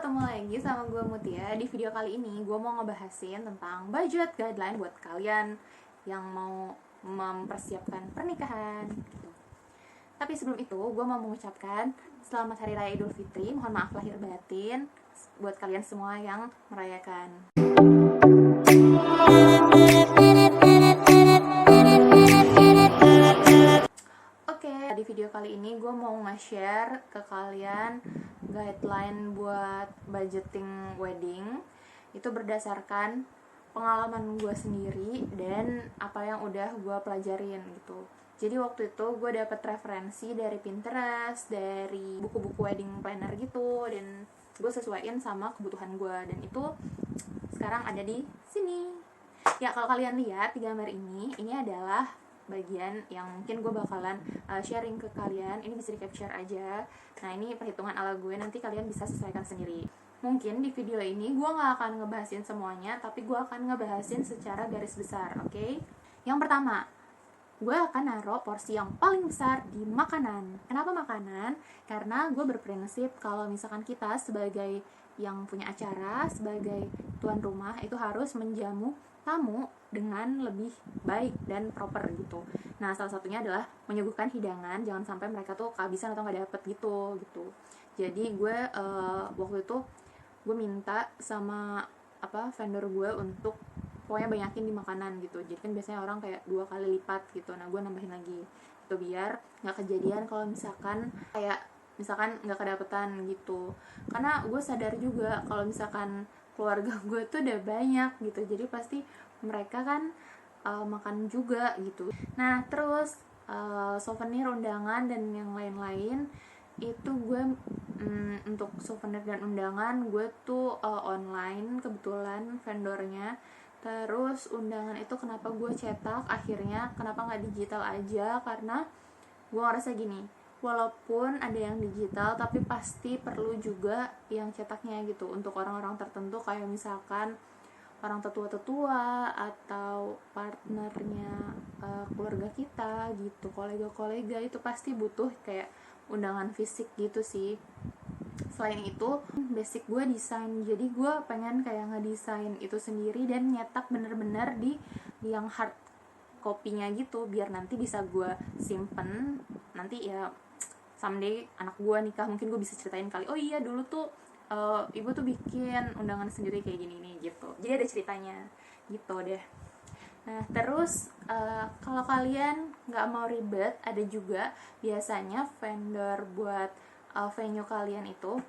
ketemu lagi sama gue Mutia. Di video kali ini gue mau ngebahasin tentang budget guideline buat kalian yang mau mempersiapkan pernikahan gitu. Tapi sebelum itu gue mau mengucapkan selamat Hari Raya Idul Fitri. Mohon maaf lahir batin buat kalian semua yang merayakan. Oke, di video kali ini gue mau nge-share ke kalian guideline buat budgeting wedding. Itu berdasarkan pengalaman gue sendiri dan apa yang udah gue pelajarin gitu. Jadi waktu itu gue dapet referensi dari Pinterest, dari buku-buku wedding planner gitu, dan gue sesuaiin sama kebutuhan gue, dan itu sekarang ada di sini. Ya, kalau kalian lihat di gambar ini adalah bagian yang mungkin gue bakalan sharing ke kalian. Ini bisa di capture aja. Nah, ini perhitungan ala gue, nanti kalian bisa sesuaikan sendiri. Mungkin di video ini gue gak akan ngebahasin semuanya, tapi gue akan ngebahasin secara garis besar, oke? Yang pertama, gue akan naruh porsi yang paling besar di makanan. Kenapa makanan? Karena gue berprinsip kalau misalkan kita sebagai yang punya acara, sebagai tuan rumah, itu harus menjamu tamu dengan lebih baik dan proper gitu. Nah, salah satunya adalah menyuguhkan hidangan, jangan sampai mereka tuh kehabisan atau nggak dapet gitu. Jadi gue waktu itu gue minta sama vendor gue untuk pokoknya banyakin di makanan gitu. Jadi kan biasanya orang kayak 2 kali lipat gitu. Nah, gue nambahin lagi itu biar nggak kejadian kalau misalkan nggak kedapetan gitu. Karena gue sadar juga kalau misalkan keluarga gue tuh udah banyak gitu, jadi pasti mereka kan makan juga gitu. Nah, terus souvenir, undangan, dan yang lain-lain itu gue untuk souvenir dan undangan gue tuh online kebetulan vendornya. Terus undangan itu kenapa gue cetak akhirnya, kenapa nggak digital aja, karena gue ngerasa gini, walaupun ada yang digital tapi pasti perlu juga yang cetaknya gitu untuk orang-orang tertentu, kayak misalkan orang tetua-tetua atau partnernya keluarga kita gitu, kolega-kolega, itu pasti butuh kayak undangan fisik gitu sih. Selain itu, basic gue desain, jadi gue pengen kayak ngedesain itu sendiri dan nyetak bener-bener di yang hard kopinya gitu, biar nanti bisa gue simpen. Nanti ya someday anak gue nikah, mungkin gue bisa ceritain kali, oh iya dulu tuh ibu tuh bikin undangan sendiri kayak gini nih gitu. Jadi ada ceritanya gitu deh. Nah, terus kalau kalian nggak mau ribet, ada juga biasanya vendor buat venue kalian itu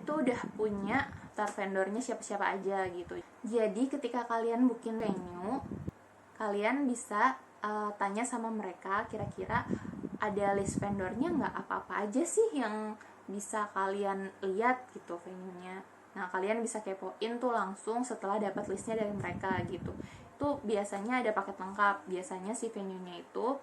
udah punya vendornya siapa-siapa aja gitu. Jadi ketika kalian booking venue, kalian bisa tanya sama mereka, kira-kira ada list vendornya nggak, apa-apa aja sih yang bisa kalian lihat gitu venue-nya. Nah, kalian bisa kepoin tuh langsung setelah dapat listnya dari mereka gitu. Itu biasanya ada paket lengkap. Biasanya si venue-nya itu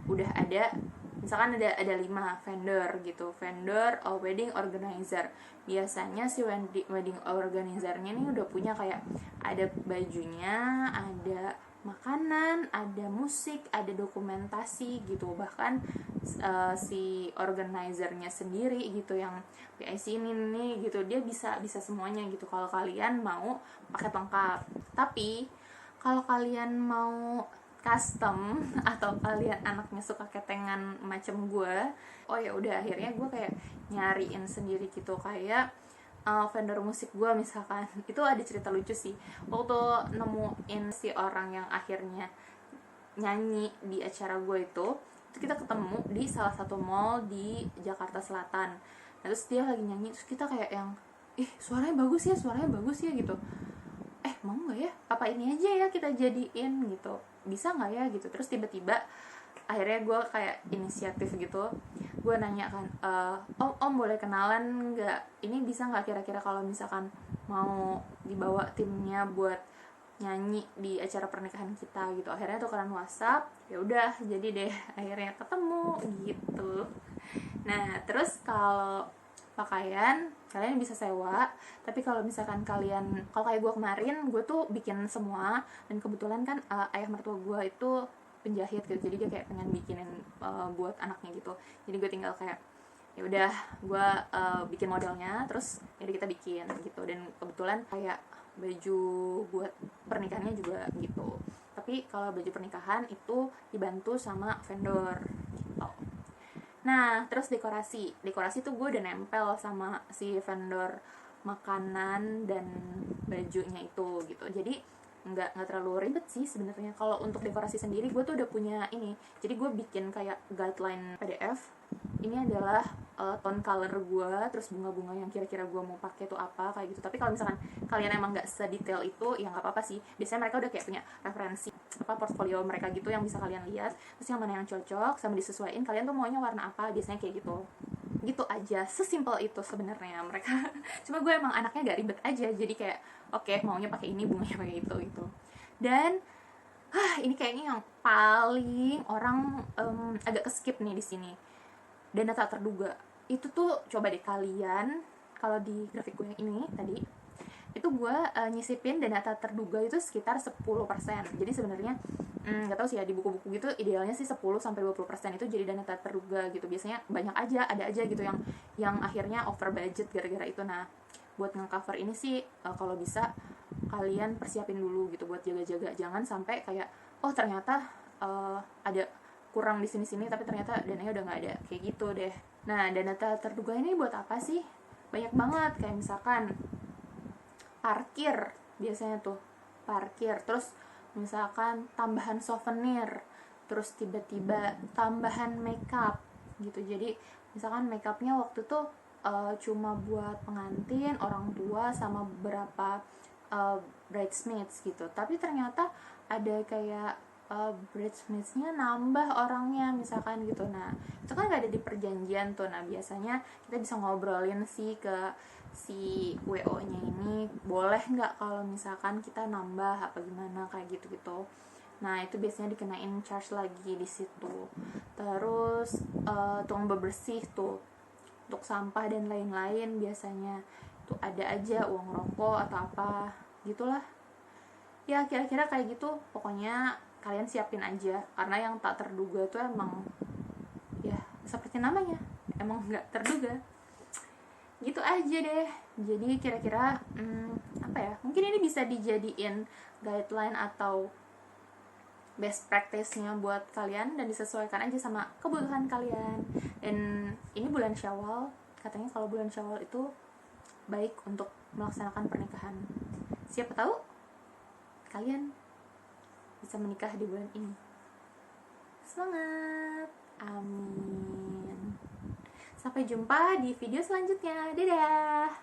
udah ada, misalkan ada 5 vendor gitu, vendor wedding organizer. Biasanya si wedding organizernya ini udah punya kayak ada bajunya, ada makanan, ada musik, ada dokumentasi gitu. Bahkan si organizernya sendiri gitu yang PIC ini nih gitu, dia bisa semuanya gitu kalau kalian mau paket lengkap. Tapi kalau kalian mau custom atau kalian anaknya suka ketengan macam gue, oh ya udah, akhirnya gue kayak nyariin sendiri gitu. Kayak vendor musik gue misalkan, itu ada cerita lucu sih. Waktu nemuin si orang yang akhirnya nyanyi di acara gue itu kita ketemu di salah satu mall di Jakarta Selatan. Nah, terus dia lagi nyanyi, terus kita kayak yang, suaranya bagus ya gitu. Mau nggak ya, apa ini aja ya kita jadiin gitu, bisa nggak ya gitu. Terus tiba-tiba akhirnya gue kayak inisiatif gitu, gue nanya kan, om boleh kenalan nggak, ini bisa nggak kira-kira kalau misalkan mau dibawa timnya buat nyanyi di acara pernikahan kita gitu. Akhirnya tukeran WhatsApp, ya udah jadi deh akhirnya ketemu gitu. Nah, terus kalau pakaian kalian bisa sewa, tapi kalau misalkan kalian, kalau kayak gue kemarin, gue tuh bikin semua, dan kebetulan kan ayah mertua gue itu penjahit gitu, jadi dia kayak pengen bikinin buat anaknya gitu. Jadi gue tinggal kayak ya udah gue bikin modelnya, terus jadi kita bikin gitu. Dan kebetulan kayak baju buat pernikahannya juga gitu. Tapi kalau baju pernikahan itu dibantu sama vendor gitu. Nah, terus dekorasi tuh gue udah nempel sama si vendor makanan dan bajunya itu gitu. Jadi nggak terlalu ribet sih sebenarnya. Kalau untuk dekorasi sendiri gue tuh udah punya ini. Jadi gue bikin kayak guideline PDF. Ini adalah tone color gue, terus bunga-bunga yang kira-kira gue mau pakai tuh apa kayak gitu. Tapi kalau misalkan kalian emang nggak sedetail itu, ya nggak apa-apa sih. Biasanya mereka udah kayak punya referensi apa portfolio mereka gitu yang bisa kalian lihat. Terus yang mana yang cocok sama disesuaikan, kalian tuh maunya warna apa, biasanya kayak gitu aja. Sesimpel itu sebenarnya mereka. Cuma gue emang anaknya gak ribet aja, jadi kayak oke, maunya pakai ini, bunganya pakai itu gitu. Dan ini kayaknya yang paling orang agak keskip nih di sini, dana tak terduga. Itu tuh coba deh kalian, kalau di grafik gue yang ini tadi itu gue nyisipin dana tak terduga itu sekitar 10%. Jadi sebenarnya nggak tahu sih ya, di buku-buku gitu idealnya sih 10-20% itu jadi dana tak terduga gitu. Biasanya ada aja gitu yang akhirnya over budget gara-gara itu. Nah, buat nge-cover ini sih kalau bisa kalian persiapin dulu gitu buat jaga-jaga, jangan sampai kayak oh ternyata ada kurang di sini-sini tapi ternyata dananya udah nggak ada, kayak gitu deh. Nah, dana tak terduga ini buat apa sih? Banyak banget, kayak misalkan parkir, biasanya tuh parkir, terus misalkan tambahan souvenir, terus tiba-tiba tambahan makeup gitu. Jadi misalkan makeupnya waktu tuh cuma buat pengantin, orang tua, sama beberapa bridesmaids gitu, tapi ternyata ada kayak bridesmaidsnya nambah orangnya misalkan gitu. Nah, itu kan gak ada di perjanjian tuh. Nah, biasanya kita bisa ngobrolin sih ke si WO nya ini, boleh nggak kalau misalkan kita nambah apa gimana kayak gitu. Nah, itu biasanya dikenain charge lagi di situ. Terus tukang bebersih tuh untuk sampah dan lain-lain, biasanya tuh ada aja uang rokok atau apa gitulah ya, kira-kira kayak gitu. Pokoknya kalian siapin aja, karena yang tak terduga tuh emang ya seperti namanya, emang nggak terduga gitu aja deh. Jadi kira-kira apa ya, mungkin ini bisa dijadiin guideline atau best practice-nya buat kalian dan disesuaikan aja sama kebutuhan kalian. Dan ini bulan Syawal, katanya kalau bulan Syawal itu baik untuk melaksanakan pernikahan. Siapa tahu kalian bisa menikah di bulan ini. Semangat, amin. Sampai jumpa di video selanjutnya. Dadah.